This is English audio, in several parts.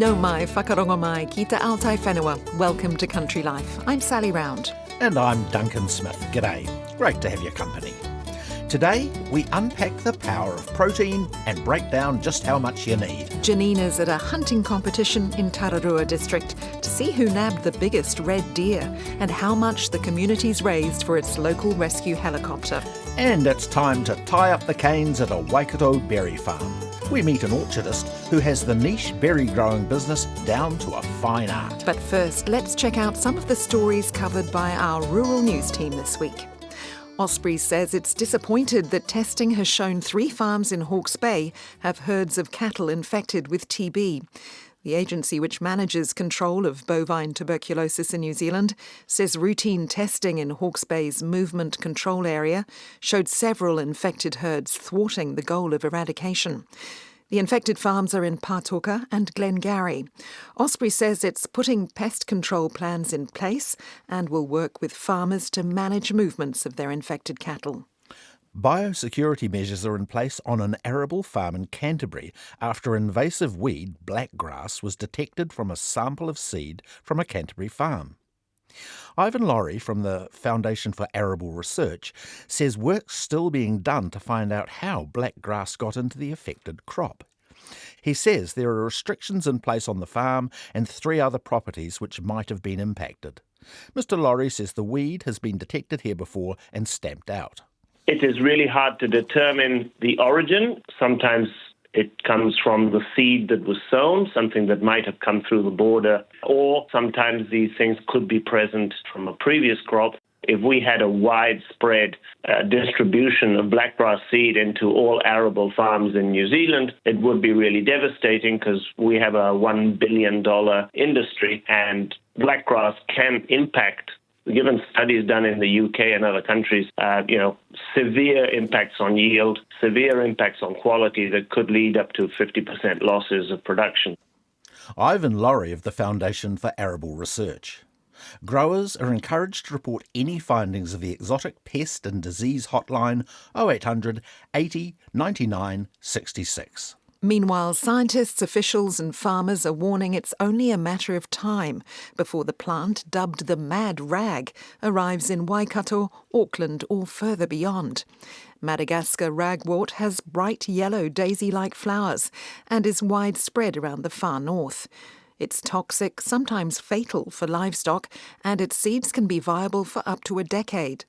No mai, whakarongo mai, ki te Altai whenua. Welcome to Country Life. I'm Sally Round. And I'm Duncan Smith. G'day. Great to have your company. Today, we unpack the power of protein and break down just how much you need. Janina's at a hunting competition in Tararua district to see who nabbed the biggest red deer and how much the community's raised for its local rescue helicopter. And it's time to tie up the canes at a Waikato berry farm. We meet an orchardist who has the niche berry growing business down to a fine art. But first, let's check out some of the stories covered by our rural news team this week. Osprey says it's disappointed that testing has shown 3 farms in Hawke's Bay have herds of cattle infected with TB. The agency which manages control of bovine tuberculosis in New Zealand says routine testing in Hawke's Bay's movement control area showed several infected herds thwarting the goal of eradication. The infected farms are in Pātoka and Glengarry. Osprey says it's putting pest control plans in place and will work with farmers to manage movements of their infected cattle. Biosecurity measures are in place on an arable farm in Canterbury after invasive weed, blackgrass, was detected from a sample of seed from a Canterbury farm. Ivan Laurie from the Foundation for Arable Research says work's still being done to find out how blackgrass got into the affected crop. He says there are restrictions in place on the farm and 3 other properties which might have been impacted. Mr. Laurie says the weed has been detected here before and stamped out. It is really hard to determine the origin. Sometimes it comes from the seed that was sown, something that might have come through the border, or sometimes these things could be present from a previous crop. If we had a widespread distribution of blackgrass seed into all arable farms in New Zealand, it would be really devastating because we have a $1 billion industry and blackgrass can impact, given studies done in the UK and other countries, severe impacts on yield, severe impacts on quality that could lead up to 50% losses of production. Ivan Laurie of the Foundation for Arable Research. Growers are encouraged to report any findings of the exotic pest and disease hotline 0800 80 99 66. Meanwhile, scientists, officials and farmers are warning it's only a matter of time before the plant, dubbed the mad rag, arrives in Waikato, Auckland or further beyond. Madagascar ragwort has bright yellow daisy-like flowers and is widespread around the far north. It's toxic, sometimes fatal for livestock, and its seeds can be viable for up to a decade.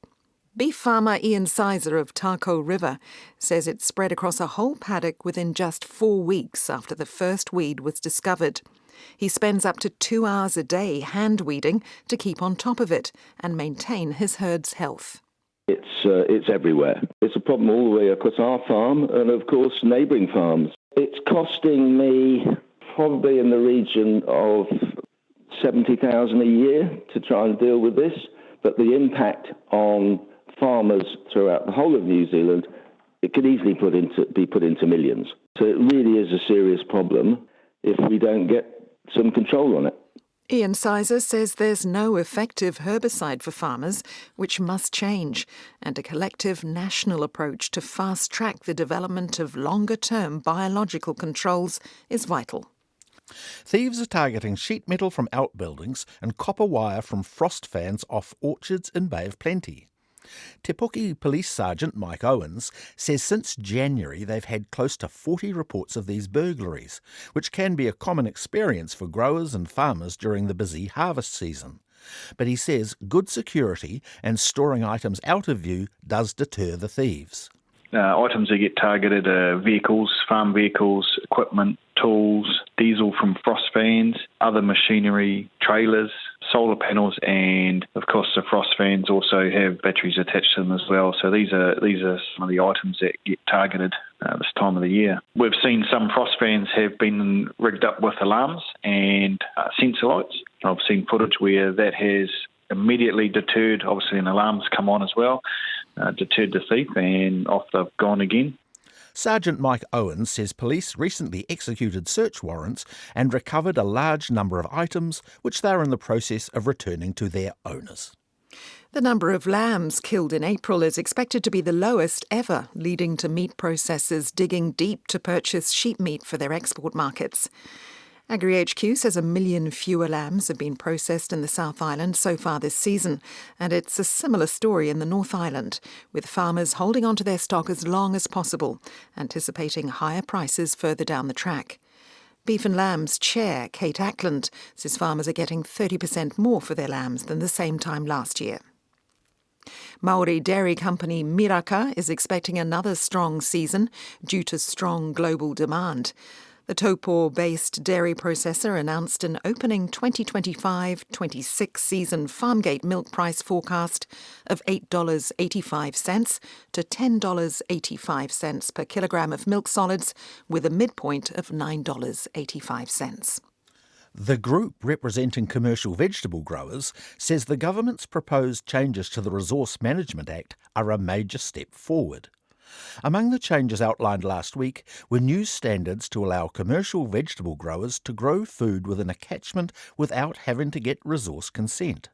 Beef farmer Ian Sizer of Tarko River says it spread across a whole paddock within just 4 weeks after the first weed was discovered. He spends up to 2 hours a day hand weeding to keep on top of it and maintain his herd's health. It's everywhere. It's a problem all the way across our farm and, of course, neighbouring farms. It's costing me probably in the region of $70,000 a year to try and deal with this, but the impact on farmers throughout the whole of New Zealand, it could easily be put into millions. So it really is a serious problem if we don't get some control on it. Ian Sizer says there's no effective herbicide for farmers, which must change, and a collective national approach to fast-track the development of longer-term biological controls is vital. Thieves are targeting sheet metal from outbuildings and copper wire from frost fans off orchards in Bay of Plenty. Te Puke Police Sergeant Mike Owens says since January they've had close to 40 reports of these burglaries, which can be a common experience for growers and farmers during the busy harvest season. But he says good security and storing items out of view does deter the thieves. Items that get targeted are vehicles, farm vehicles, equipment, tools, diesel from frost fans, other machinery, trailers, solar panels, and of course the frost fans also have batteries attached to them as well. So these are some of the items that get targeted this time of the year. We've seen some frost fans have been rigged up with alarms and sensor lights. I've seen footage where that has immediately deterred, obviously an alarm's come on as well, deterred the thief and off they've gone again. Sergeant Mike Owens says police recently executed search warrants and recovered a large number of items which they are in the process of returning to their owners. The number of lambs killed in April is expected to be the lowest ever, leading to meat processors digging deep to purchase sheep meat for their export markets. AgriHQ says 1 million fewer lambs have been processed in the South Island so far this season, and it's a similar story in the North Island, with farmers holding onto their stock as long as possible, anticipating higher prices further down the track. Beef and Lambs Chair Kate Ackland says farmers are getting 30% more for their lambs than the same time last year. Maori dairy company Miraka is expecting another strong season due to strong global demand. The Taupo-based dairy processor announced an opening 2025-26 season farmgate milk price forecast of $8.85 to $10.85 per kilogram of milk solids, with a midpoint of $9.85. The group representing commercial vegetable growers says the government's proposed changes to the Resource Management Act are a major step forward. Among the changes outlined last week were new standards to allow commercial vegetable growers to grow food within a catchment without having to get resource consent.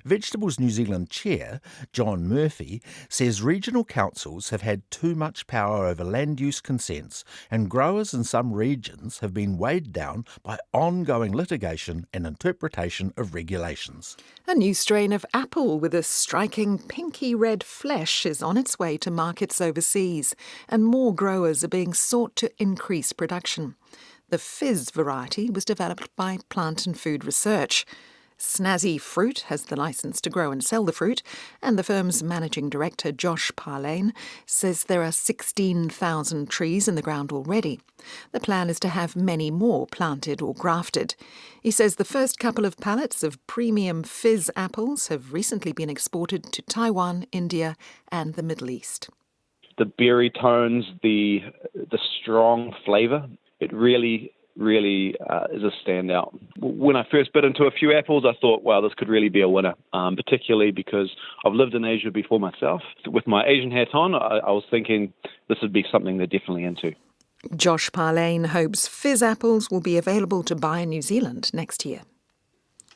Vegetables New Zealand Chair, John Murphy, says regional councils have had too much power over land use consents, and growers in some regions have been weighed down by ongoing litigation and interpretation of regulations. A new strain of apple with a striking pinky red flesh is on its way to markets overseas, and more growers are being sought to increase production. The Fizz variety was developed by Plant and Food Research. Snazzy Fruit has the licence to grow and sell the fruit, and the firm's managing director, Josh Parlane, says there are 16,000 trees in the ground already. The plan is to have many more planted or grafted. He says the first couple of pallets of premium Fizz apples have recently been exported to Taiwan, India, and the Middle East. The berry tones, the strong flavour, it really is a standout. When I first bit into a few apples, I thought, wow, this could really be a winner, particularly because I've lived in Asia before myself. With my Asian hat on, I was thinking this would be something they're definitely into. Josh Parlane hopes Fizz apples will be available to buy in New Zealand next year.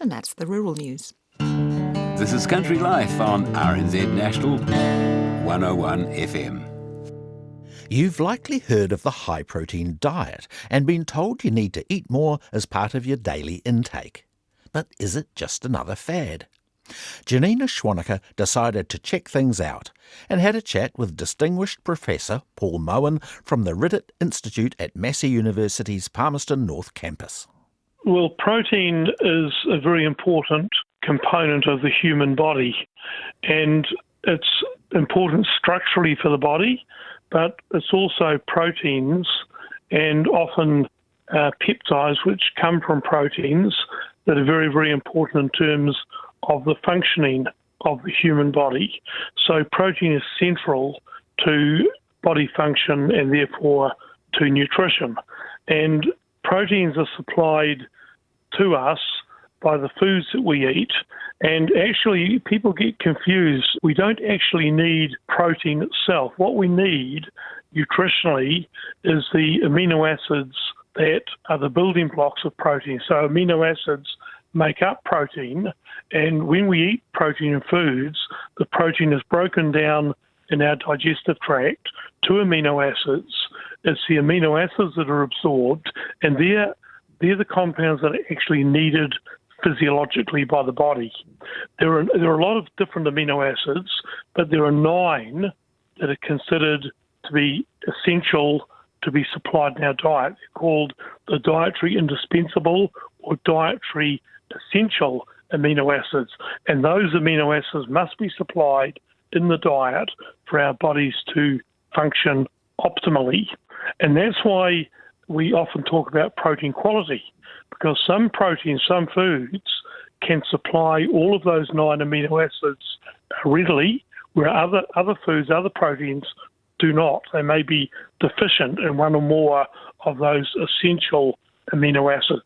And that's the rural news. This is Country Life on RNZ National 101 FM. You've likely heard of the high-protein diet and been told you need to eat more as part of your daily intake. But is it just another fad? Janina Schwannecker decided to check things out and had a chat with distinguished Professor Paul Moen from the Riddett Institute at Massey University's Palmerston North campus. Well, protein is a very important component of the human body, and it's important structurally for the body, but it's also proteins and often peptides which come from proteins that are very, very important in terms of the functioning of the human body. So protein is central to body function and therefore to nutrition. And proteins are supplied to us by the foods that we eat. And actually, people get confused. We don't actually need protein itself. What we need nutritionally is the amino acids that are the building blocks of protein. So amino acids make up protein. And when we eat protein in foods, the protein is broken down in our digestive tract to amino acids. It's the amino acids that are absorbed, and they're the compounds that are actually needed physiologically by the body. There are a lot of different amino acids, but there are 9 that are considered to be essential to be supplied in our diet. They're called the dietary indispensable or dietary essential amino acids. And those amino acids must be supplied in the diet for our bodies to function optimally. And that's why we often talk about protein quality, because some proteins, some foods can supply all of those 9 amino acids readily, where other foods, other proteins do not. They may be deficient in one or more of those essential amino acids.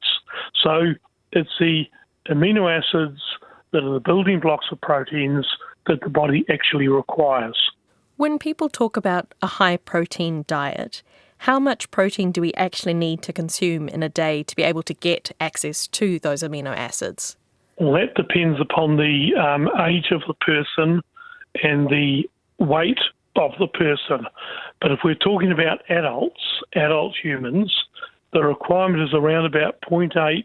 So it's the amino acids that are the building blocks of proteins that the body actually requires. When people talk about a high-protein diet, how much protein do we actually need to consume in a day to be able to get access to those amino acids? Well, that depends upon the age of the person and the weight of the person. But if we're talking about adult humans, the requirement is around about 0.8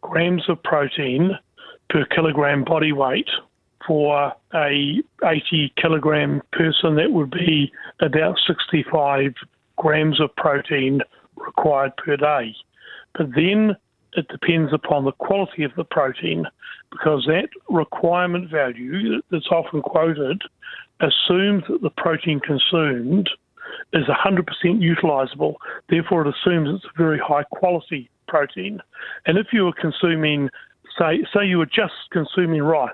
grams of protein per kilogram body weight. For a 80 kilogram person, that would be about 65 grams of protein required per day. But then it depends upon the quality of the protein, because that requirement value that's often quoted assumes that the protein consumed is 100% utilisable. Therefore, it assumes it's a very high quality protein. And if you were consuming, say you were just consuming rice,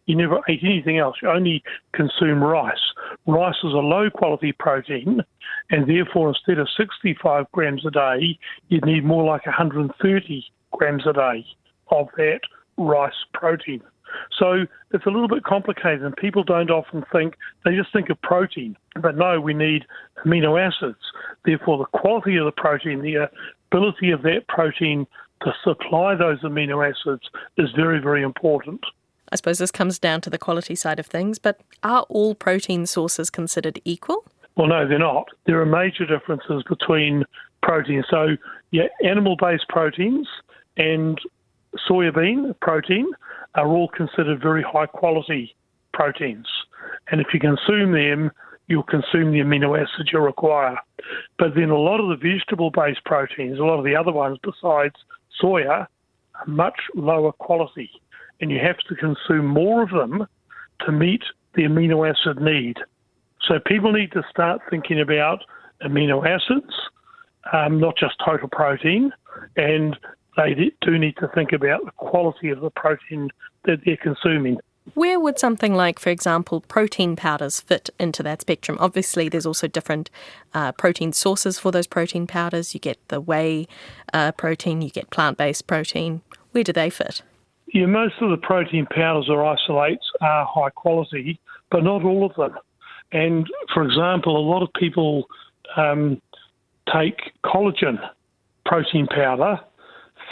you never ate anything else, you only consume rice. Rice is a low quality protein, and therefore instead of 65 grams a day, you'd need more like 130 grams a day of that rice protein. So it's a little bit complicated, and people don't often think, they just think of protein. But no, we need amino acids. Therefore, the quality of the protein, the ability of that protein to supply those amino acids is very, very important. I suppose this comes down to the quality side of things, but are all protein sources considered equal? Well, no, they're not. There are major differences between proteins. So, animal-based proteins and soybean protein are all considered very high-quality proteins. And if you consume them, you'll consume the amino acids you require. But then a lot of the vegetable-based proteins, a lot of the other ones besides soya, are much lower quality. And you have to consume more of them to meet the amino acid need. So people need to start thinking about amino acids, not just total protein, and they do need to think about the quality of the protein that they're consuming. Where would something like, for example, protein powders fit into that spectrum? Obviously, there's also different protein sources for those protein powders. You get the whey protein, you get plant-based protein. Where do they fit? Yeah, most of the protein powders or isolates are high quality, but not all of them. And, for example, a lot of people take collagen protein powder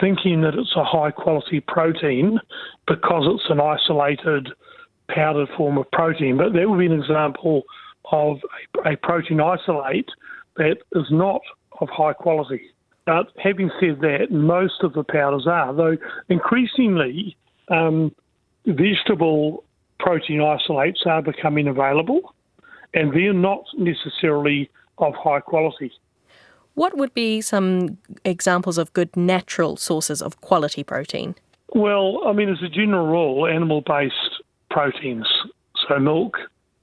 thinking that it's a high-quality protein because it's an isolated powdered form of protein. But that would be an example of a protein isolate that is not of high quality. But having said that, most of the powders are, though increasingly vegetable protein isolates are becoming available, and they're not necessarily of high quality. What would be some examples of good natural sources of quality protein? Well, I mean, as a general rule, animal-based proteins, so milk,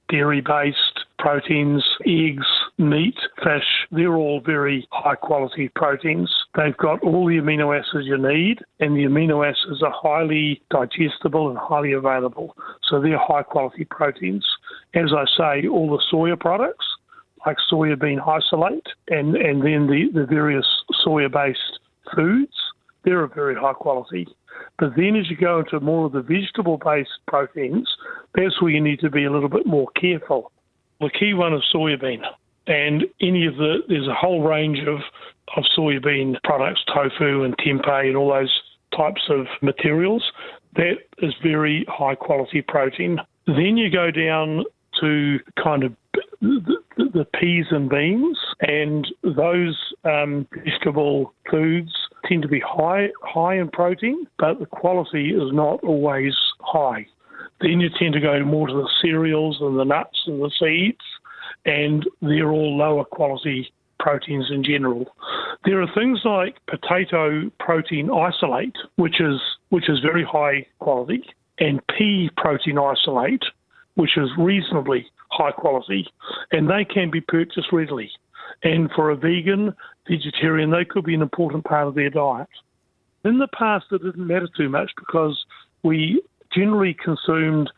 dairy-based proteins, eggs, meat, fish, they're all very high-quality proteins. They've got all the amino acids you need, and the amino acids are highly digestible and highly available. So they're high-quality proteins. As I say, all the soya products, like soybean isolate, and then the various soya-based foods, they're of very high quality. But then as you go into more of the vegetable-based proteins, that's where you need to be a little bit more careful. The key one is soybean. And there's a whole range of soybean products, tofu and tempeh and all those types of materials. That is very high-quality protein. Then you go down to kind of the peas and beans, and those vegetable foods tend to be high in protein, but the quality is not always high. Then you tend to go more to the cereals and the nuts and the seeds, and they're all lower quality proteins in general. There are things like potato protein isolate, which is very high quality, and pea protein isolate, which is reasonably high quality, and they can be purchased readily. And for a vegetarian, they could be an important part of their diet. In the past, it didn't matter too much because we generally consumed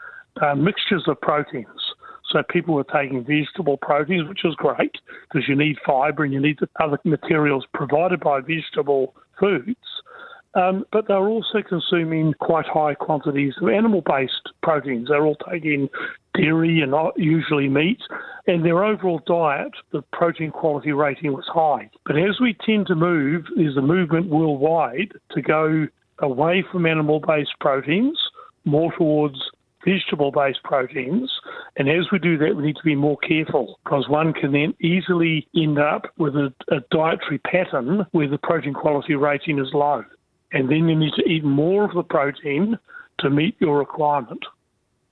mixtures of proteins. So people were taking vegetable proteins, which is great because you need fibre and you need the other materials provided by vegetable foods. But they're also consuming quite high quantities of animal-based proteins. They're all taking dairy and not usually meat, and their overall diet, the protein quality rating was high. But as we tend to move, there's a movement worldwide to go away from animal-based proteins, more towards vegetable-based proteins. And as we do that, we need to be more careful because one can then easily end up with a dietary pattern where the protein quality rating is low. And then you need to eat more of the protein to meet your requirement.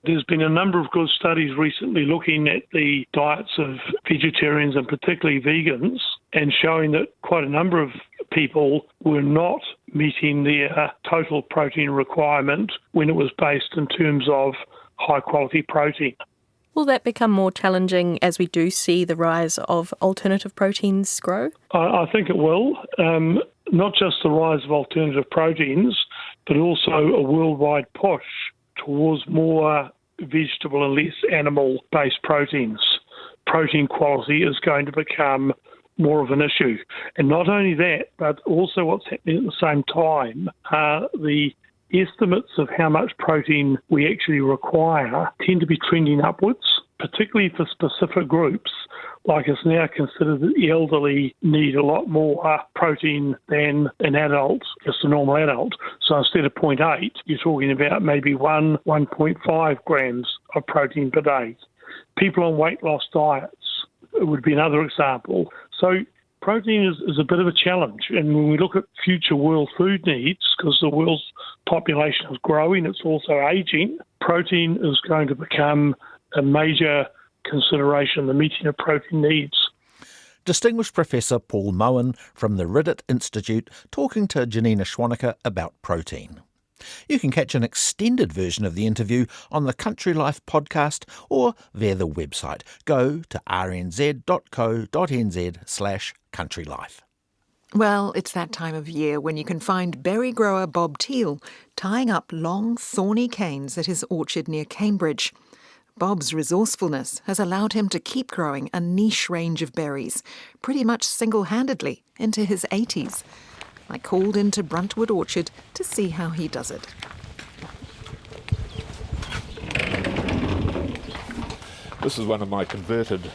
There's been a number of good studies recently looking at the diets of vegetarians and particularly vegans and showing that quite a number of people were not meeting their total protein requirement when it was based in terms of high-quality protein. Will that become more challenging as we do see the rise of alternative proteins grow? I think it will. Not just the rise of alternative proteins, but also a worldwide push towards more vegetable and less animal-based proteins. Protein quality is going to become more of an issue. And not only that, but also what's happening at the same time are the estimates of how much protein we actually require tend to be trending upwards, particularly for specific groups. Like it's now considered that the elderly need a lot more protein than an adult, just a normal adult. So instead of 0.8, you're talking about maybe 1.5 grams of protein per day. People on weight loss diets would be another example. So protein is a bit of a challenge. And when we look at future world food needs, because the world's population is growing, it's also aging, protein is going to become a major consideration, the meeting of protein needs. Distinguished Professor Paul Moen from the Riddett Institute talking to Janina Schwanecker about protein. You can catch an extended version of the interview on the Country Life podcast or via the website. Go to rnz.co.nz/countrylife. Well, it's that time of year when you can find berry grower Bob Teal tying up long, thorny canes at his orchard near Cambridge. Bob's resourcefulness has allowed him to keep growing a niche range of berries, pretty much single-handedly, into his 80s. I called into Bruntwood Orchard to see how he does it. This is one of my converted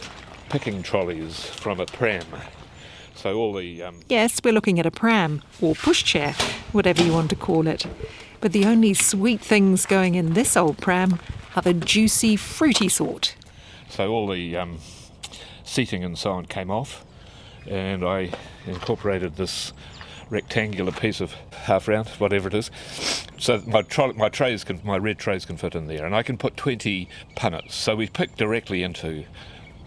picking trolleys from a pram. So all the... Yes, we're looking at a pram, or pushchair, whatever you want to call it. But the only sweet things going in this old pram are the juicy, fruity sort. So all the seating and so on came off, and I incorporated this rectangular piece of half round, whatever it is. So my red trays can fit in there, and I can put 20 punnets. So we pick directly into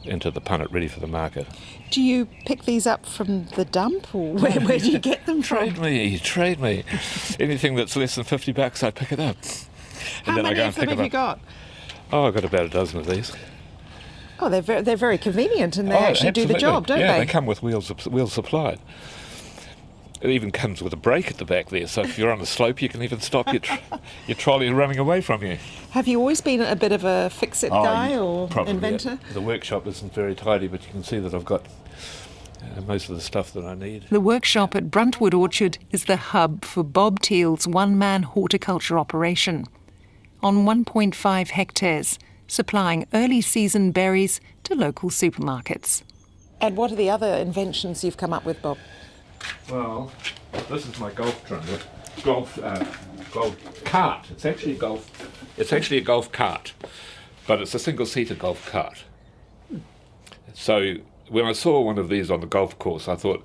the punnet, ready for the market. Do you pick these up from the dump, or where do you get them from? Trade me. Anything that's less than $50, I pick it up. How many of them have you got? Oh, I've got about a dozen of these. Oh, they're very convenient, and they actually do the job, don't they? Yeah, they come with wheels supplied. It even comes with a brake at the back there, so if you're on a slope, you can even stop your trolley running away from you. Have you always been a bit of a fix-it guy or probably, inventor? Yeah. The workshop isn't very tidy, but you can see that I've got most of the stuff that I need. The workshop at Bruntwood Orchard is the hub for Bob Teal's one-man horticulture operation. On 1.5 hectares, supplying early-season berries to local supermarkets. And what are the other inventions you've come up with, Bob? Well, this is my golf cart. It's actually a golf cart, but it's a single-seater golf cart. So when I saw one of these on the golf course, I thought,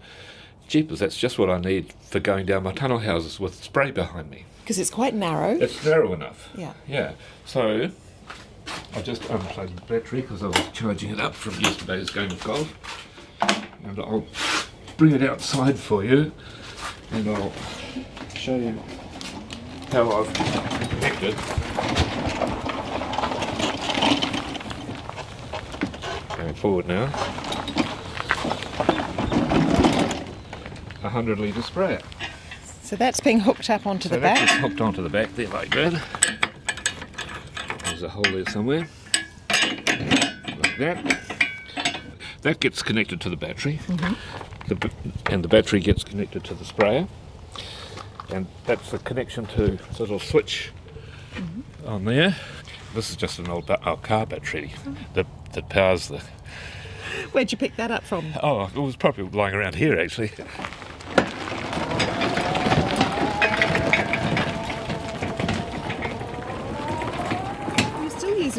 jeepers, that's just what I need for going down my tunnel houses with spray behind me. Because it's quite narrow. It's narrow enough. Yeah. So I just unplugged the battery because I was charging it up from yesterday's game of golf, and I'll bring it outside for you, and I'll show you how I've connected. Going forward now. 100 litre sprayer. So that's being hooked up onto the back? So that's just hooked onto the back there like that. There's a hole there somewhere. Like that. That gets connected to the battery. Mm-hmm. And the battery gets connected to the sprayer. And that's the connection to the little switch on there. This is just an old car battery that powers the... Where'd you pick that up from? Oh, it was probably lying around here, actually.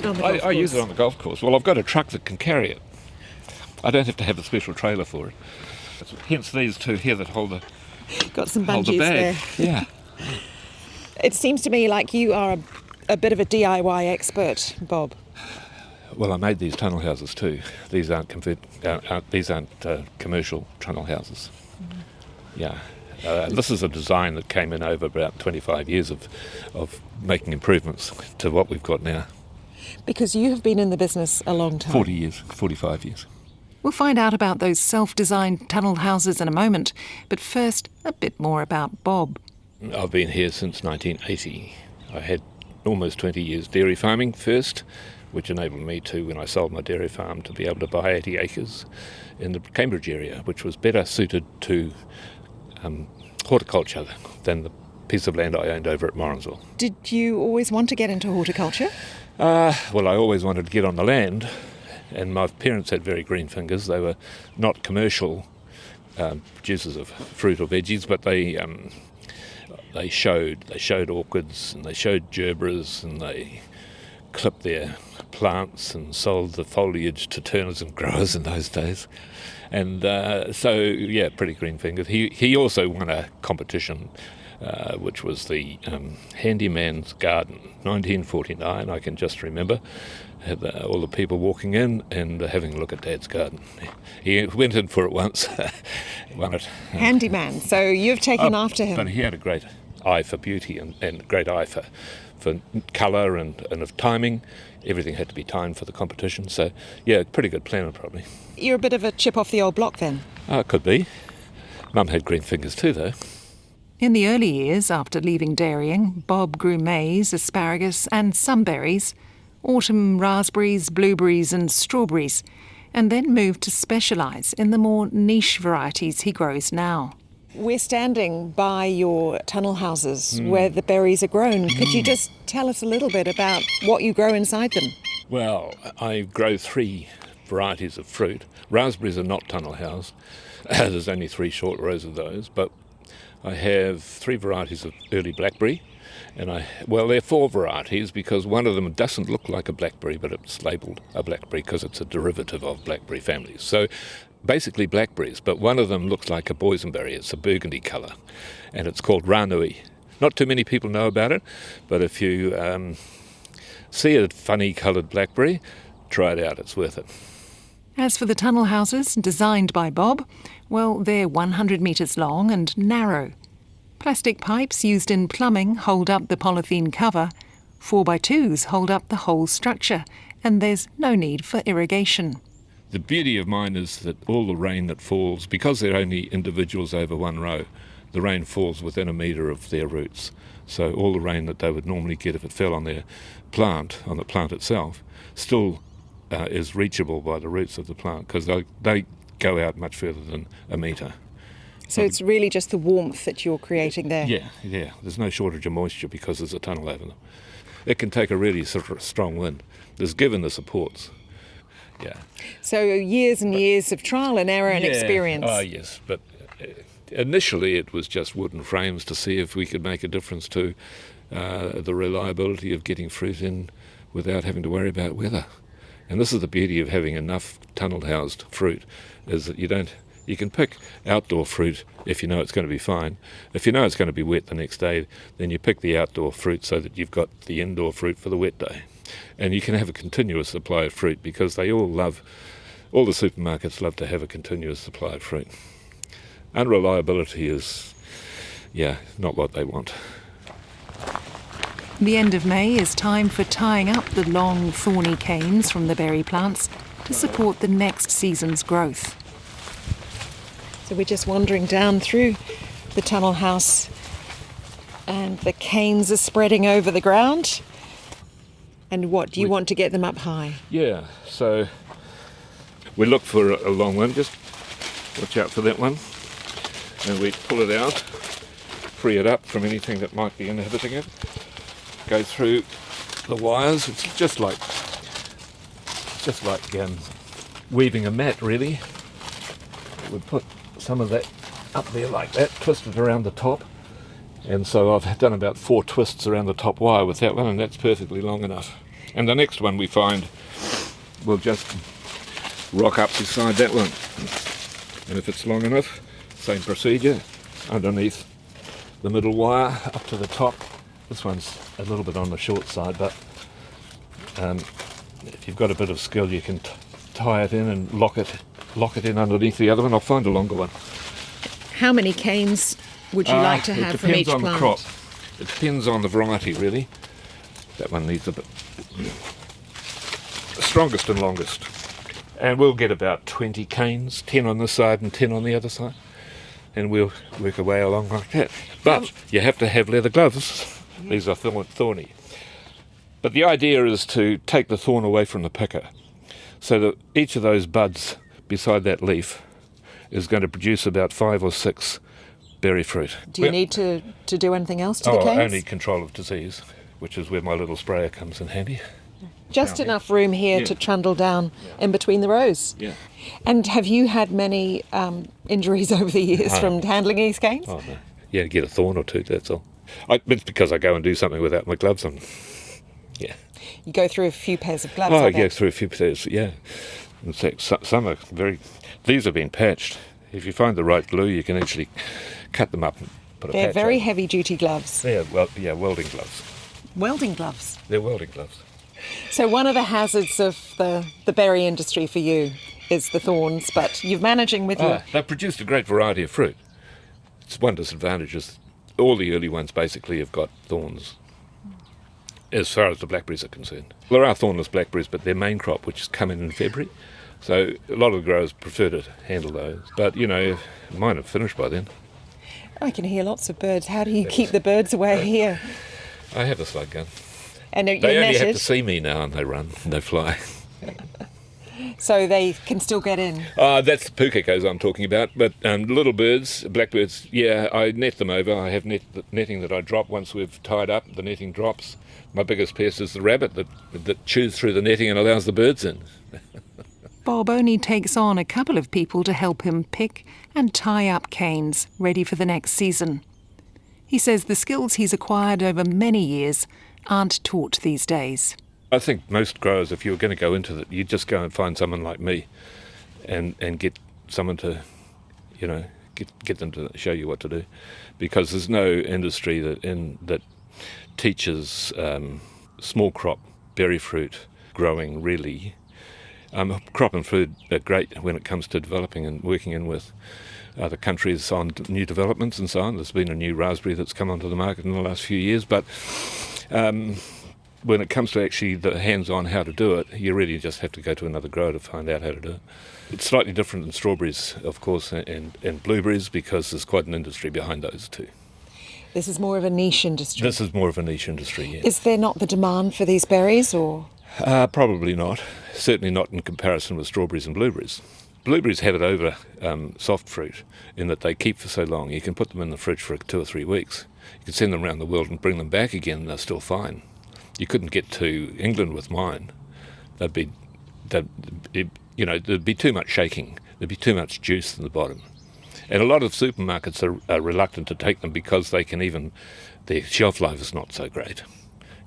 it on the golf course? I use it on the golf course. Well, I've got a truck that can carry it. I don't have to have a special trailer for it. Hence these two here that hold the Got some hold the bungees bag. there. Yeah. It seems to me like you are a bit of a DIY expert, Bob. Well, I made these tunnel houses too. These aren't commercial tunnel houses. Yeah. This is a design that came in over about 25 years of making improvements to what we've got now. Because you have been in the business a long time. 40 years, 45 years. We'll find out about those self-designed tunnel houses in a moment, but first, a bit more about Bob. I've been here since 1980. I had almost 20 years dairy farming first, which enabled me to, when I sold my dairy farm, to be able to buy 80 acres in the Cambridge area, which was better suited to horticulture than the piece of land I owned over at Morrinsville. Did you always want to get into horticulture? Well, I always wanted to get on the land, and my parents had very green fingers. They were not commercial producers of fruit or veggies, but they showed orchids and they showed gerberas, and they clipped their plants and sold the foliage to turners and growers in those days. And pretty green fingers. He also won a competition, which was the Handyman's Garden, 1949. I can just remember had all the people walking in and having a look at Dad's garden. He went in for it once, won it. Handyman. So you've taken after him. But he had a great eye for beauty and a great eye for colour and of timing. Everything had to be timed for the competition. So, yeah, pretty good planner probably. You're a bit of a chip off the old block then? Could be. Mum had green fingers too, though. In the early years, after leaving dairying, Bob grew maize, asparagus and some berries, autumn raspberries, blueberries and strawberries, and then moved to specialise in the more niche varieties he grows now. We're standing by your tunnel houses where the berries are grown. Could you just tell us a little bit about what you grow inside them? Well, I grow 3 varieties of fruit. Raspberries are not tunnel housed. There's only 3 short rows of those, but I have 3 varieties of early blackberry, and they're 4 varieties because one of them doesn't look like a blackberry, but it's labelled a blackberry because it's a derivative of blackberry families. So basically blackberries, but one of them looks like a boysenberry. It's a burgundy colour, and it's called Ranui. Not too many people know about it, but if you see a funny coloured blackberry, try it out, it's worth it. As for the tunnel houses, designed by Bob, well, they're 100 metres long and narrow. Plastic pipes used in plumbing hold up the polythene cover. 4x2s hold up the whole structure, and there's no need for irrigation. The beauty of mine is that all the rain that falls, because they're only individuals over one row, the rain falls within a metre of their roots. So all the rain that they would normally get if it fell on their plant, on the plant itself, still is reachable by the roots of the plant because they go out much further than a metre. So it's really just the warmth that you're creating there? Yeah. There's no shortage of moisture because there's a tunnel over them. It can take a really sort of strong wind. There's given the supports. Yeah. So years and years of trial and error and experience. Oh, yes. But initially it was just wooden frames to see if we could make a difference to the reliability of getting fruit in without having to worry about weather. And this is the beauty of having enough tunnel-housed fruit, is that you can pick outdoor fruit if you know it's going to be fine. If you know it's going to be wet the next day, then you pick the outdoor fruit so that you've got the indoor fruit for the wet day. And you can have a continuous supply of fruit because all the supermarkets love to have a continuous supply of fruit. Unreliability is, not what they want. The end of May is time for tying up the long, thorny canes from the berry plants to support the next season's growth. So we're just wandering down through the tunnel house and the canes are spreading over the ground. And what, do you want to get them up high? Yeah, so we look for a long one, just watch out for that one. And we pull it out, free it up from anything that might be inhibiting it. Go through the wires. It's just like weaving a mat, really. We put some of that up there like that, twist it around the top, and so I've done about 4 twists around the top wire with that one, and that's perfectly long enough. And the next one we find, we'll just rock up beside that one. And if it's long enough, same procedure, underneath the middle wire up to the top. This one's a little bit on the short side, but if you've got a bit of skill, you can tie it in and lock it in underneath the other one. I'll find a longer one. How many canes would you like to have from each plant? It depends on the crop. It depends on the variety, really. That one needs a bit strongest and longest. And we'll get about 20 canes, 10 on this side and 10 on the other side. And we'll work our way along like that. But you have to have leather gloves. These are thorny. But the idea is to take the thorn away from the picker, so that each of those buds beside that leaf is going to produce about 5 or 6 berry fruit. Do you need to do anything else to the canes? Only control of disease, which is where my little sprayer comes in handy. Just enough room here to trundle down in between the rows. Yeah. And have you had many injuries over the years from handling these canes? Oh, no. Yeah, get a thorn or two, that's all. It's because I go and do something without my gloves on. Yeah. You go through a few pairs of gloves, I go through a few pairs, yeah. In fact, some are these have been patched. If you find the right glue, you can actually cut them up and put a patch on. They're very heavy-duty gloves. Welding gloves. Welding gloves? They're welding gloves. So one of the hazards of the berry industry for you is the thorns, but you're managing with your... They've produced a great variety of fruit. It's one disadvantage is all the early ones basically have got thorns, as far as the blackberries are concerned. There are thornless blackberries, but their main crop, which is coming in February, so a lot of the growers prefer to handle those. But, mine are finished by then. I can hear lots of birds. How do you keep the birds away here? I have a slug gun. And they only have to see me now and they run, they fly. So they can still get in? That's the pukekos I'm talking about. But little birds, blackbirds, I net them over. I have netting that I drop once we've tied up. The netting drops. My biggest pest is the rabbit that chews through the netting and allows the birds in. Bob only takes on a couple of people to help him pick and tie up canes ready for the next season. He says the skills he's acquired over many years aren't taught these days. I think most growers, if you were going to go into it, you just go and find someone like me and get someone to, get them to show you what to do. Because there's no industry that teaches small crop berry fruit growing really. Crop and food are great when it comes to developing and working in with other countries on new developments and so on. There's been a new raspberry that's come onto the market in the last few years, but when it comes to actually the hands-on how to do it, you really just have to go to another grower to find out how to do it. It's slightly different than strawberries, of course, and blueberries, because there's quite an industry behind those too. This is more of a niche industry? This is more of a niche industry, yeah. Is there not the demand for these berries, or...? Probably not. Certainly not in comparison with strawberries and blueberries. Blueberries have it over soft fruit in that they keep for so long. You can put them in the fridge for 2 or 3 weeks. You can send them around the world and bring them back again and they're still fine. You couldn't get to England with mine. There'd be too much shaking. There'd be too much juice in the bottom. And a lot of supermarkets are reluctant to take them because their shelf life is not so great.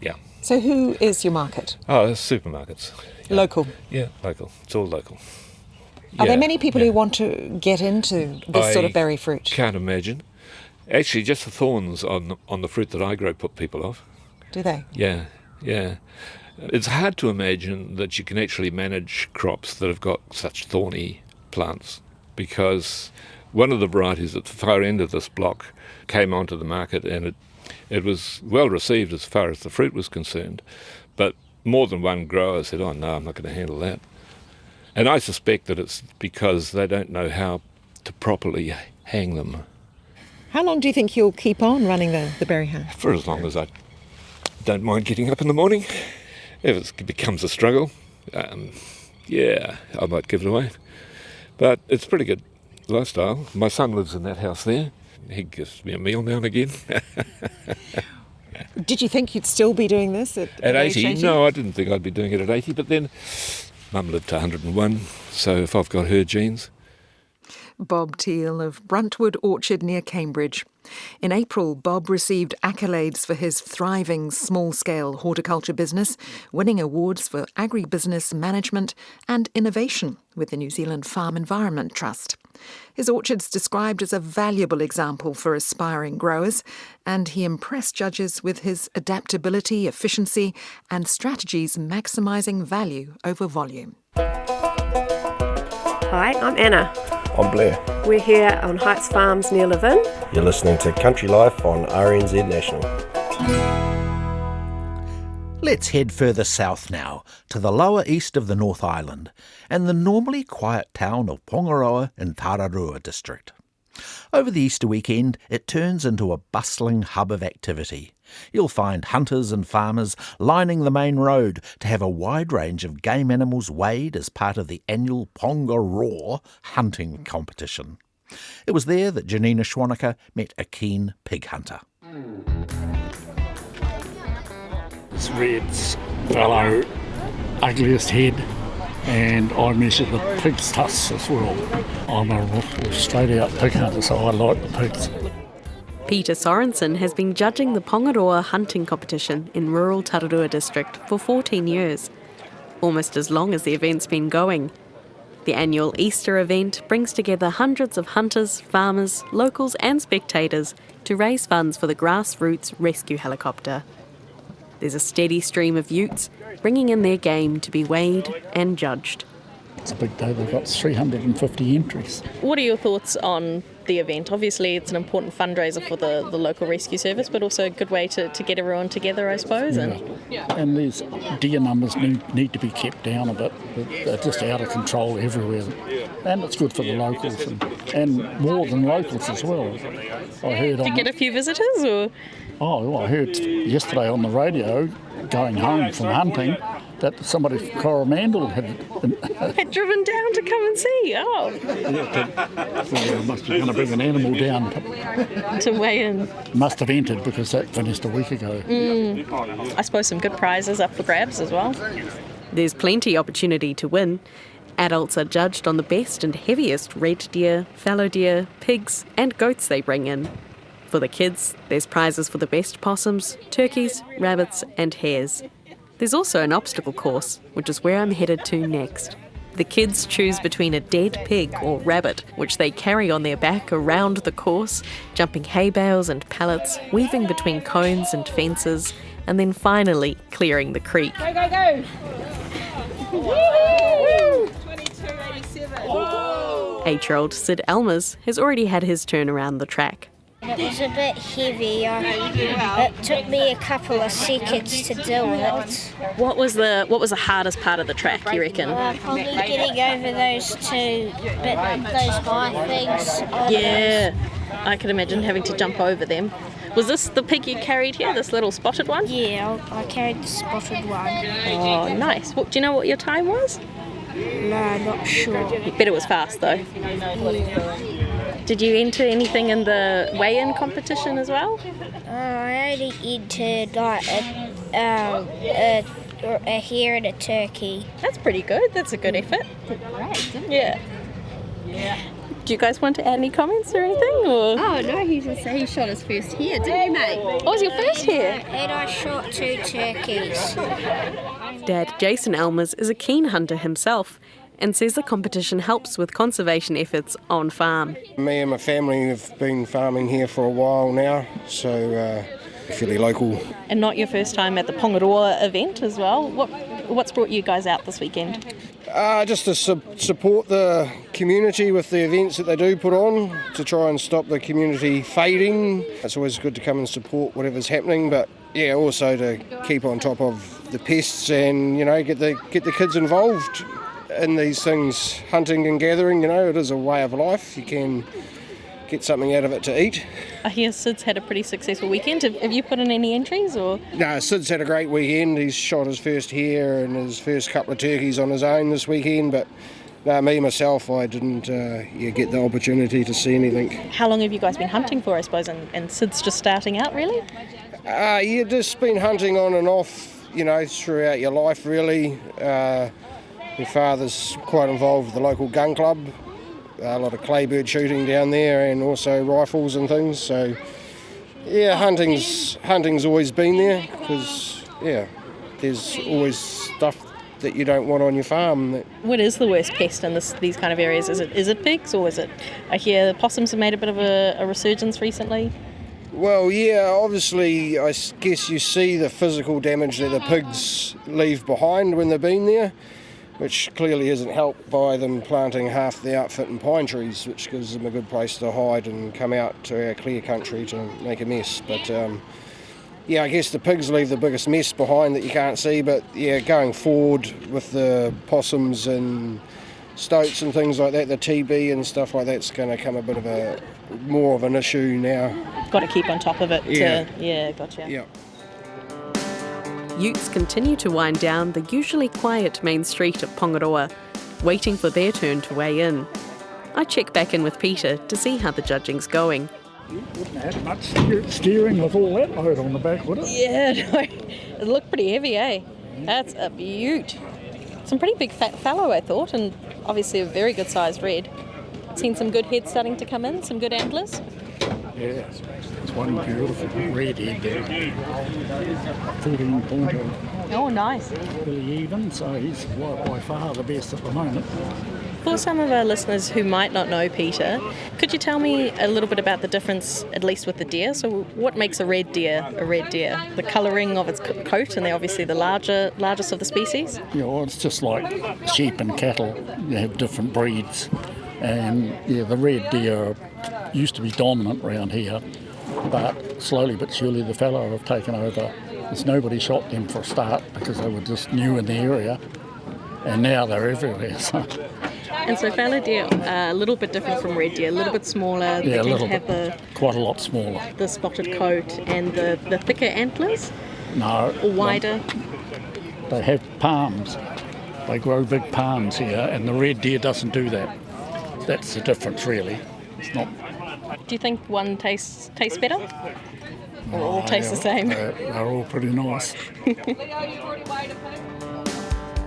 Yeah. So who is your market? Supermarkets. Yeah. Local? Yeah, local. It's all local. Are there many people who want to get into this sort of berry fruit? Can't imagine. Actually, just the thorns on the fruit that I grow put people off. Do they? Yeah. It's hard to imagine that you can actually manage crops that have got such thorny plants, because one of the varieties at the far end of this block came onto the market and it was well received as far as the fruit was concerned, but more than one grower said, "Oh no, I'm not going to handle that." And I suspect that it's because they don't know how to properly hang them. How long do you think you'll keep on running the berry hang? For as long as I don't mind getting up in the morning. If it becomes a struggle, I might give it away. But it's a pretty good lifestyle. My son lives in that house there. He gives me a meal now and again. Did you think you'd still be doing this at 80? No, I didn't think I'd be doing it at 80, but then Mum lived to 101, so if I've got her genes. Bob Teal of Bruntwood Orchard near Cambridge. In April, Bob received accolades for his thriving small-scale horticulture business, winning awards for agribusiness management and innovation with the New Zealand Farm Environment Trust. His orchard's described as a valuable example for aspiring growers, and he impressed judges with his adaptability, efficiency and strategies maximising value over volume. Hi, I'm Anna. I'm Blair. We're here on Heights Farms near Levin. You're listening to Country Life on RNZ National. Let's head further south now, to the lower east of the North Island, and the normally quiet town of Pongaroa in Tararua district. Over the Easter weekend, it turns into a bustling hub of activity. You'll find hunters and farmers lining the main road to have a wide range of game animals weighed as part of the annual Pongaroa hunting competition. It was there that Janina Schwanneker met a keen pig hunter. This red's fellow ugliest head, and I measure the pig's tusks as well. I'm a straight out pig hunter, so I like the pigs. Peter Sorensen has been judging the Pongaroa hunting competition in rural Tararua district for 14 years, almost as long as the event's been going. The annual Easter event brings together hundreds of hunters, farmers, locals and spectators to raise funds for the grassroots rescue helicopter. There's a steady stream of utes bringing in their game to be weighed and judged. It's a big day, they've got 350 entries. What are your thoughts on the event? Obviously it's an important fundraiser for the local rescue service, but also a good way to get everyone together, I suppose. Yeah. And these deer numbers need to be kept down a bit. They're just out of control everywhere. And it's good for the locals and more than locals as well. I heard Did you get a few visitors? Or? I heard yesterday on the radio, going home from hunting, that somebody from Coromandel had driven down to come and see. Well, must be going to bring an animal down to weigh in. Must have entered because that finished a week ago. I suppose some good prizes up for grabs as well. There's plenty opportunity to win. Adults are judged on the best and heaviest red deer, fallow deer, pigs and goats they bring in. For the kids, there's prizes for the best possums, turkeys, rabbits and hares. There's also an obstacle course, which is where I'm headed to next. The kids choose between a dead pig or rabbit, which they carry on their back around the course, jumping hay bales and pallets, weaving between cones and fences, and then finally clearing the creek. Go, go, go! Woo! 22.87. 8-year-old Sid Elmers has already had his turn around the track. It was a bit heavy. It took me a couple of seconds to do it. What was the hardest part of the track, you reckon? Probably getting over those high things. Yeah, I can imagine having to jump over them. Was this the pig you carried here, this little spotted one? Yeah, I carried the spotted one. Oh, nice. Do you know what your time was? No, not sure. You bet it was fast, though. Yeah. Did you enter anything in the weigh-in competition as well? I only entered a hare and a turkey. That's pretty good. That's a good effort. Yeah. Do you guys want to add any comments or anything? Or? Oh no, he just said he shot his first hare, didn't you, mate? What was your first hare? And I shot 2 turkeys. Dad Jason Elmers is a keen hunter himself and says the competition helps with conservation efforts on farm. Me and my family have been farming here for a while now, so fairly local. And not your first time at the Pongaroa event as well. What's brought you guys out this weekend? Just to support the community with the events that they do put on, to try and stop the community fading. It's always good to come and support whatever's happening, but yeah, also to keep on top of the pests and get the kids involved in these things, hunting and gathering. It is a way of life. You can get something out of it to eat. I hear Sid's had a pretty successful weekend. Have you put in any entries? Or? No, Sid's had a great weekend. He's shot his first hare and his first couple of turkeys on his own this weekend, but myself, I didn't get the opportunity to see anything. How long have you guys been hunting for, I suppose, and Sid's just starting out, really? Just been hunting on and off, throughout your life, really. My father's quite involved with the local gun club, a lot of claybird shooting down there and also rifles and things. So, yeah, hunting's always been there because, yeah, there's always stuff that you don't want on your farm. What is the worst pest in these kind of areas? Is it pigs, or is it? I hear the possums have made a bit of a resurgence recently. Well, yeah, obviously, I guess you see the physical damage that the pigs leave behind when they've been there, which clearly isn't helped by them planting half the outfit in pine trees, which gives them a good place to hide and come out to our clear country to make a mess. But yeah, I guess the pigs leave the biggest mess behind that you can't see, but yeah, going forward with the possums and stoats and things like that, the TB and stuff like that's going to come a bit of more of an issue now. Got to keep on top of it. Yeah. Gotcha. Yeah. Utes continue to wind down the usually quiet main street of Pongaroa, waiting for their turn to weigh in. I check back in with Peter to see how the judging's going. You wouldn't have much steering with all that load on the back, would it? Yeah, no, it looked pretty heavy, eh? That's a beaut. Some pretty big fat fallow, I thought, and obviously a very good sized red. Seen some good heads starting to come in, some good antlers. Yeah, it's one beautiful red head there. 14 pointer. Oh, nice. Really even, so he's by far the best at the moment. For some of our listeners who might not know Peter, could you tell me a little bit about the difference, at least with the deer? So what makes a red deer a red deer? The colouring of its coat, and they're obviously the largest of the species? Yeah, well, it's just like sheep and cattle. You have different breeds. And yeah, the red deer used to be dominant around here, but slowly but surely the fallow have taken over. There's nobody shot them for a start because they were just new in the area, and now they're everywhere. So. And so fallow deer are a little bit different from red deer, a little bit smaller. Yeah, they tend to have quite a lot smaller. The spotted coat and the thicker antlers? No. Or wider? They have palms. They grow big palms here, and the red deer doesn't do that. That's the difference, really. It's not. Do you think one tastes better? Or all taste the same? They're all pretty nice.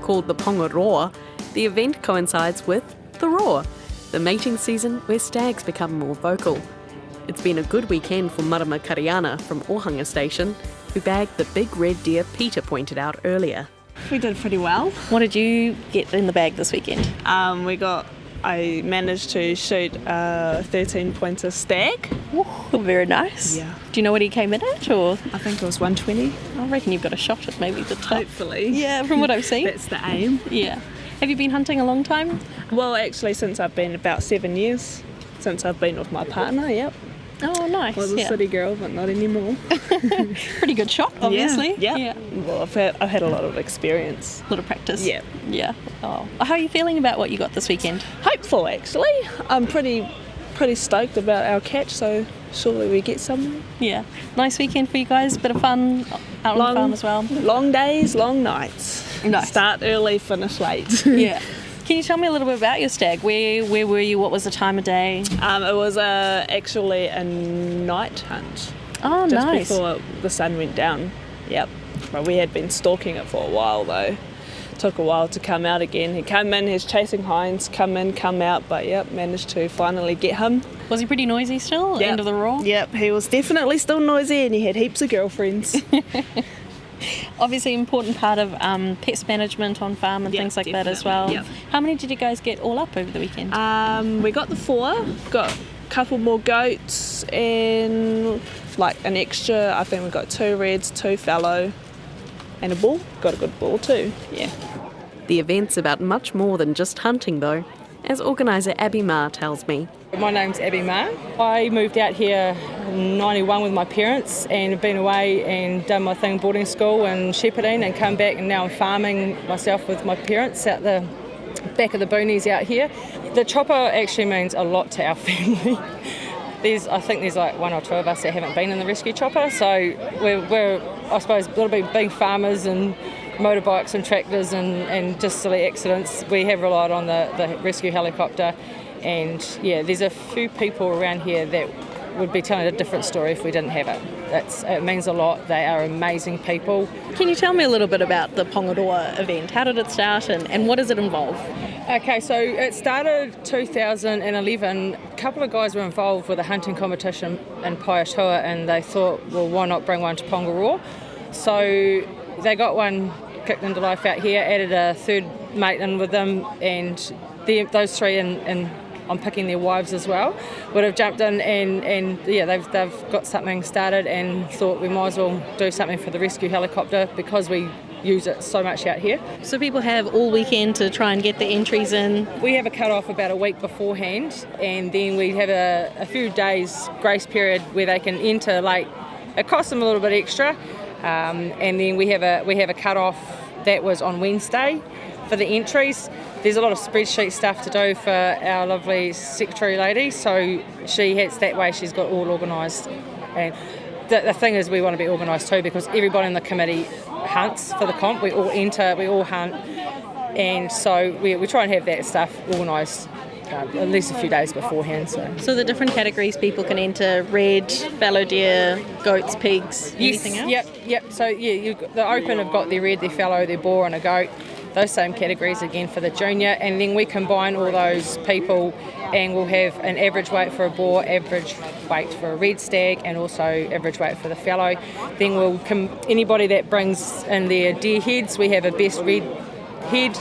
Called the Pongaroa, the event coincides with the roar, the mating season where stags become more vocal. It's been a good weekend for Marama Kariana from Ohanga Station, who bagged the big red deer Peter pointed out earlier. We did pretty well. What did you get in the bag this weekend? I managed to shoot a 13-pointer stag. Ooh, very nice. Yeah. Do you know what he came in at? Or I think it was 120. I reckon you've got a shot at maybe the top. Hopefully. Yeah, from what I've seen. That's the aim. Yeah. Have you been hunting a long time? Well, actually, since I've been about 7 years. Since I've been with my partner, yep. Oh, nice. I was a city girl, but not anymore. Pretty good shot, obviously. Yeah. Well, I've had a lot of experience. A lot of practice. Yeah. Yeah. Oh. How are you feeling about what you got this weekend? Hopeful, actually. I'm pretty stoked about our catch, so surely we get some. Yeah. Nice weekend for you guys. Bit of fun out on the farm as well. Long days, long nights. Nice. Start early, finish late. Yeah. Can you tell me a little bit about your stag? Where were you? What was the time of day? It was actually a night hunt. Oh, just nice. Just before the sun went down. Yep. But we had been stalking it for a while though. Took a while to come out again. He came in, he's chasing hinds, come in, come out, but yep, managed to finally get him. Was he pretty noisy still at the end of the roar? Yep, he was definitely still noisy and he had heaps of girlfriends. Obviously important part of pest management on farm and things like that as well. Yep. How many did you guys get all up over the weekend? We got the 4, got a couple more goats and like an extra, I think we got 2 reds, 2 fallow and a bull. Got a good bull too, yeah. The event's about much more than just hunting though, as organiser Abbey Maher tells me. My name's Abbey Maher. I moved out here in 91 with my parents and have been away and done my thing boarding school and shepherding and come back and now I'm farming myself with my parents out the back of the boonies out here. The chopper actually means a lot to our family. I think there's like 1 or 2 of us that haven't been in the rescue chopper, so we're I suppose, a little bit being farmers and motorbikes and tractors and just silly accidents. We have relied on the rescue helicopter. And yeah, there's a few people around here that would be telling a different story if we didn't have it. It means a lot. They are amazing people. Can you tell me a little bit about the Pongaroa event? How did it start and what does it involve? Okay, so it started 2011. A couple of guys were involved with a hunting competition in Paeatua, and they thought, well, why not bring one to Pongaroa? So they got one kicked into life out here, added a third mate in with them, and those three, and I'm picking their wives as well, would have jumped in and they've got something started and thought we might as well do something for the rescue helicopter because we use it so much out here. So people have all weekend to try and get the entries in? We have a cut-off about a week beforehand, and then we have a few days grace period where they can enter late. It costs them a little bit extra, and then we have a cut-off that was on Wednesday for the entries. There's a lot of spreadsheet stuff to do for our lovely secretary lady, so she's got all organised. And the thing is, we want to be organised too, because everybody in the committee hunts for the comp. We all enter, we all hunt, and so we try and have that stuff organised at least a few days beforehand. So the different categories people can enter: red, fallow deer, goats, pigs, anything else? Yep. So the open have got their red, their fallow, their boar and a goat. Those same categories again for the junior, and then we combine all those people and we'll have an average weight for a boar, average weight for a red stag, and also average weight for the fallow. Then anybody that brings in their deer heads, we have a best red head,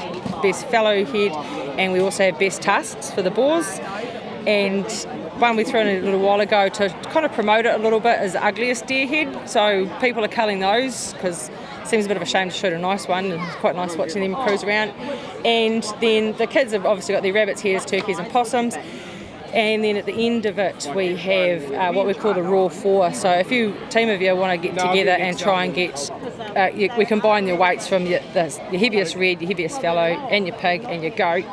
best fallow head, and we also have best tusks for the boars. And one we threw in a little while ago to kind of promote it a little bit is the ugliest deer head. So people are culling those because it seems a bit of a shame to shoot a nice one, and it's quite nice watching them cruise around. And then the kids have obviously got their rabbits, hares, turkeys and possums. And then at the end of it we have what we call the raw four. So if you team of you want to get together and try and get, we combine your weights from your heaviest red, your heaviest fallow, and your pig and your goat,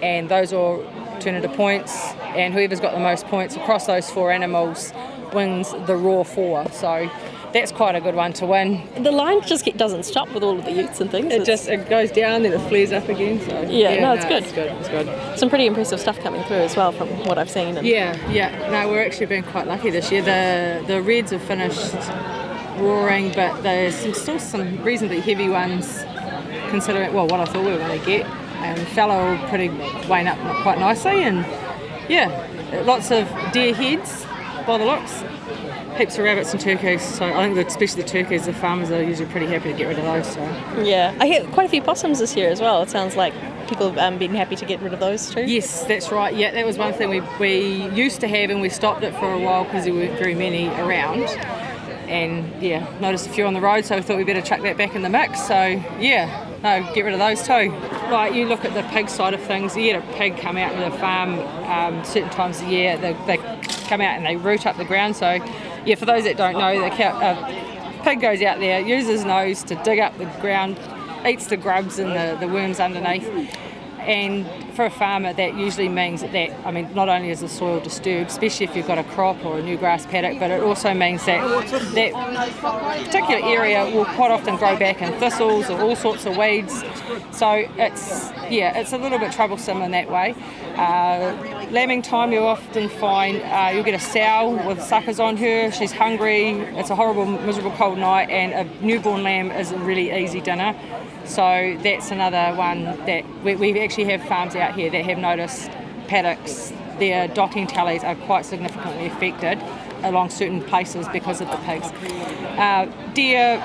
and those all turn into points, and whoever's got the most points across those four animals wins the raw four. So that's quite a good one to win. The line just doesn't stop with all of the utes and things. It goes down, then it flares up again. So it's good. It's good. Some pretty impressive stuff coming through as well from what I've seen. No, we're actually been quite lucky this year. The reds have finished roaring, but there's still some reasonably heavy ones considering what I thought we were going to get. And fallow will pretty wane up quite nicely, and lots of deer heads by the looks. Heaps of rabbits and turkeys, so I think that especially the turkeys, the farmers are usually pretty happy to get rid of those. So. Yeah, I hear quite a few possums this year as well. It sounds like people have been happy to get rid of those too. Yes, that's right. Yeah, that was one thing we used to have, and we stopped it for a while because there weren't very many around. And noticed a few on the road, so we thought we'd better chuck that back in the mix. So get rid of those too. Like you look at the pig side of things, you get a pig come out to the farm certain times of the year, they come out and they root up the ground. So for those that don't know, the pig goes out there, uses his nose to dig up the ground, eats the grubs and the worms underneath. And for a farmer, that usually means that not only is the soil disturbed, especially if you've got a crop or a new grass paddock, but it also means that particular area will quite often grow back in thistles or all sorts of weeds. So it's a little bit troublesome in that way. Lambing time, you'll often find you'll get a sow with suckers on her. She's hungry. It's a horrible, miserable cold night, and a newborn lamb is a really easy dinner. So that's another one that we actually have farms out here that have noticed paddocks, their docking tallies are quite significantly affected along certain places because of the pigs. Deer,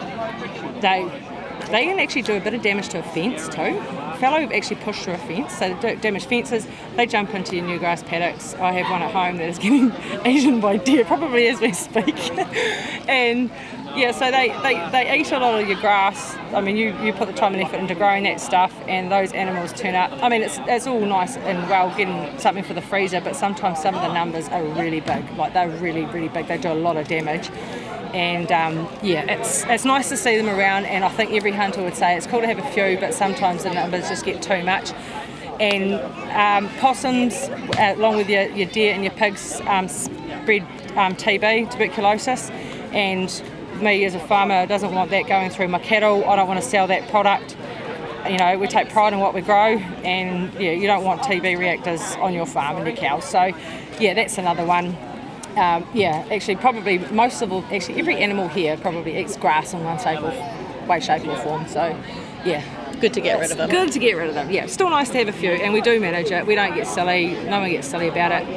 they can actually do a bit of damage to a fence too. Fallow actually push through a fence, so they damage fences, they jump into your new grass paddocks. I have one at home that is getting eaten by deer, probably as we speak. And so they eat a lot of your grass. You put the time and effort into growing that stuff, and those animals turn up. It's all nice and well getting something for the freezer, but sometimes some of the numbers are really big. Like they're really, really big. They do a lot of damage. And it's nice to see them around, and I think every hunter would say it's cool to have a few, but sometimes the numbers just get too much. And possums, along with your deer and your pigs, spread TB, tuberculosis, and me as a farmer doesn't want that going through my cattle. I don't want to sell that product. We take pride in what we grow, and you don't want TB reactors on your farm and your cows. So that's another one. Actually probably every animal here probably eats grass in one way, shape or form. So Yeah. Good to get rid of them. Good to get rid of them, yeah. Still nice to have a few, and we do manage it. We don't get silly. No one gets silly about it.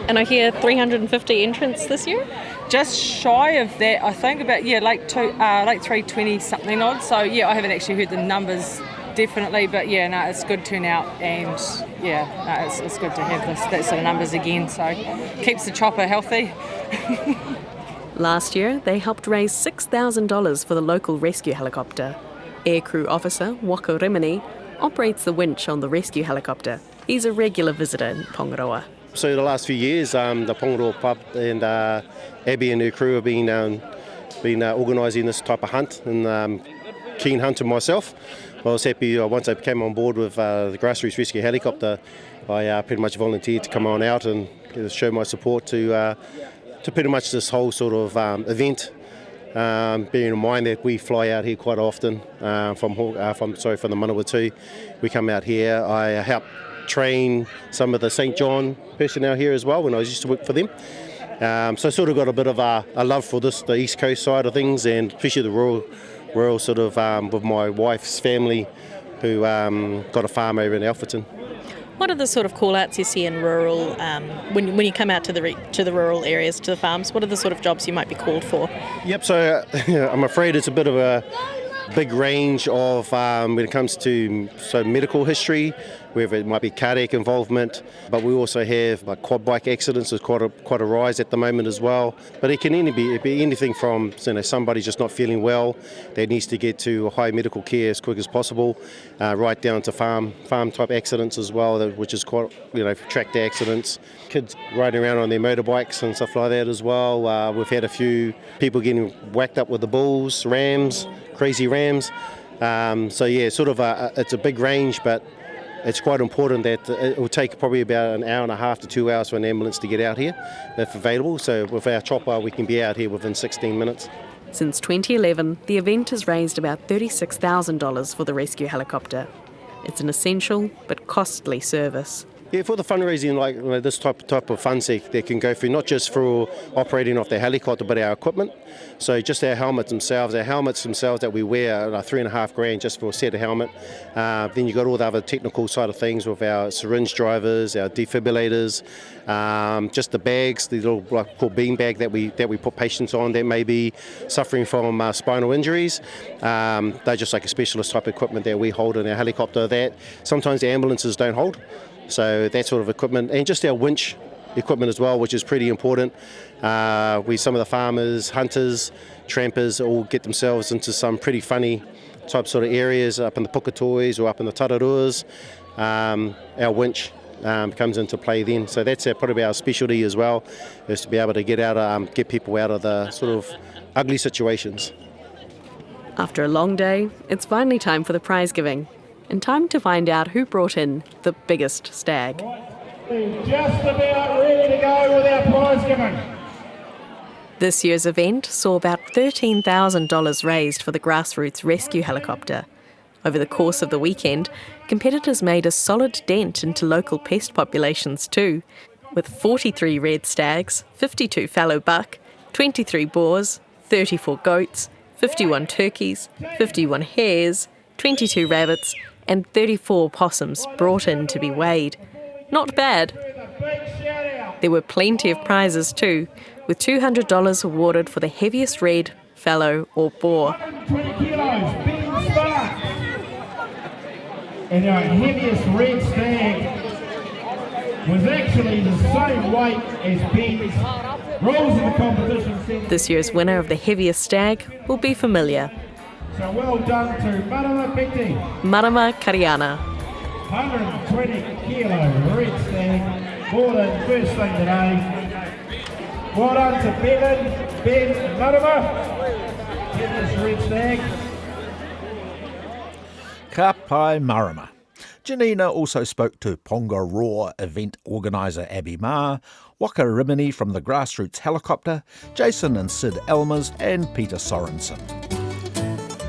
And I hear 350 entrants this year? Just shy of that, I think, about, like 320 something odd. So, yeah, I haven't actually heard the numbers definitely, but yeah, no, it's good turnout, and yeah, no, it's good to have that sort of numbers again, so keeps the chopper healthy. Last year, they helped raise $6,000 for the local rescue helicopter. Aircrew officer Waka Rimini operates the winch on the rescue helicopter. He's a regular visitor in Pongaroa. So the last few years, the Pongaroa pub and Abbey and her crew have been organising this type of hunt, and keen hunter myself. I was happy once I came on board with the grassroots rescue helicopter. I pretty much volunteered to come on out and show my support to pretty much this whole sort of event. Bearing in mind that we fly out here quite often from the Manawatu. We come out here. I help train some of the St. John personnel here as well when I used to work for them. So I sort of got a bit of a love for the East Coast side of things, and especially the rural sort of with my wife's family who got a farm over in Alfreton. What are the sort of call-outs you see in rural, when you come out to the rural areas, to the farms, what are the sort of jobs you might be called for? Yep, so I'm afraid it's a bit of a big range of when it comes to medical history, whether it might be cardiac involvement, but we also have quad bike accidents. There's quite a rise at the moment as well. But it can be anything from somebody just not feeling well that needs to get to high medical care as quick as possible, right down to farm type accidents as well, which is quite tractor accidents, kids riding around on their motorbikes and stuff like that as well. We've had a few people getting whacked up with the bulls, rams, crazy rams. So yeah, sort of it's a big range, but it's quite important that it will take probably about an hour and a half to 2 hours for an ambulance to get out here if available. So with our chopper, we can be out here within 16 minutes. Since 2011, the event has raised about $36,000 for the rescue helicopter. It's an essential but costly service. Yeah, for the fundraising, this type of funds they can go through, not just for operating off the helicopter, but our equipment. So just our helmets themselves that we wear are $3,500 just for a set of helmet. Then you've got all the other technical side of things with our syringe drivers, our defibrillators, just the bags, the little called bean bag that we put patients on that may be suffering from spinal injuries. They're just like a specialist type of equipment that we hold in our helicopter that sometimes the ambulances don't hold. So that sort of equipment, and just our winch equipment as well, which is pretty important. Some of the farmers, hunters, trampers all get themselves into some pretty funny type sort of areas up in the Pukatois or up in the Tararuas. Our winch comes into play then. So that's probably our specialty as well, is to be able to get people out of the sort of ugly situations. After a long day, it's finally time for the prize giving. And time to find out who brought in the biggest stag. Just about ready to go with our prize giving. This year's event saw about $13,000 raised for the grassroots rescue helicopter. Over the course of the weekend, competitors made a solid dent into local pest populations too, with 43 red stags, 52 fallow buck, 23 boars, 34 goats, 51 turkeys, 51 hares, 22 rabbits, and 34 possums brought in to be weighed. Not bad. There were plenty of prizes too, with $200 awarded for the heaviest red, fallow or boar. 120 kilos, Ben Sparks. And our heaviest red stag was actually the same weight as Ben's. Rules of the competition said... This year's winner of the heaviest stag will be familiar. So well done to Marama Piti. Marama Kariana. 120 kilo red stag, bought in first thing today. Well done to Ben and Marama. Get this red stag. Ka pai marama. Janina also spoke to Pongaroa event organiser Abbey Maher, Waka Rimini from the Grassroots Helicopter, Jason and Sid Elmers, and Peter Sorensen.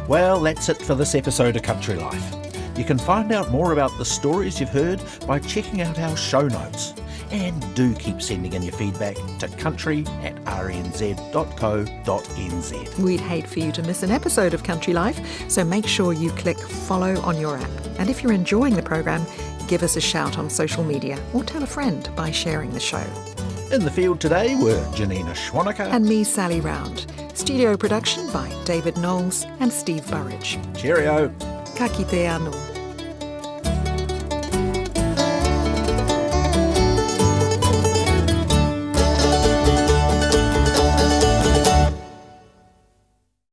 Well, that's it for this episode of Country Life. You can find out more about the stories you've heard by checking out our show notes. And do keep sending in your feedback to country@rnz.co.nz. We'd hate for you to miss an episode of Country Life, so make sure you click follow on your app. And if you're enjoying the programme, give us a shout on social media or tell a friend by sharing the show. In the field today were Janina Schwanecker and me, Sally Round. Studio production by David Knowles and Steve Burridge. Cheerio. Ka kite anō.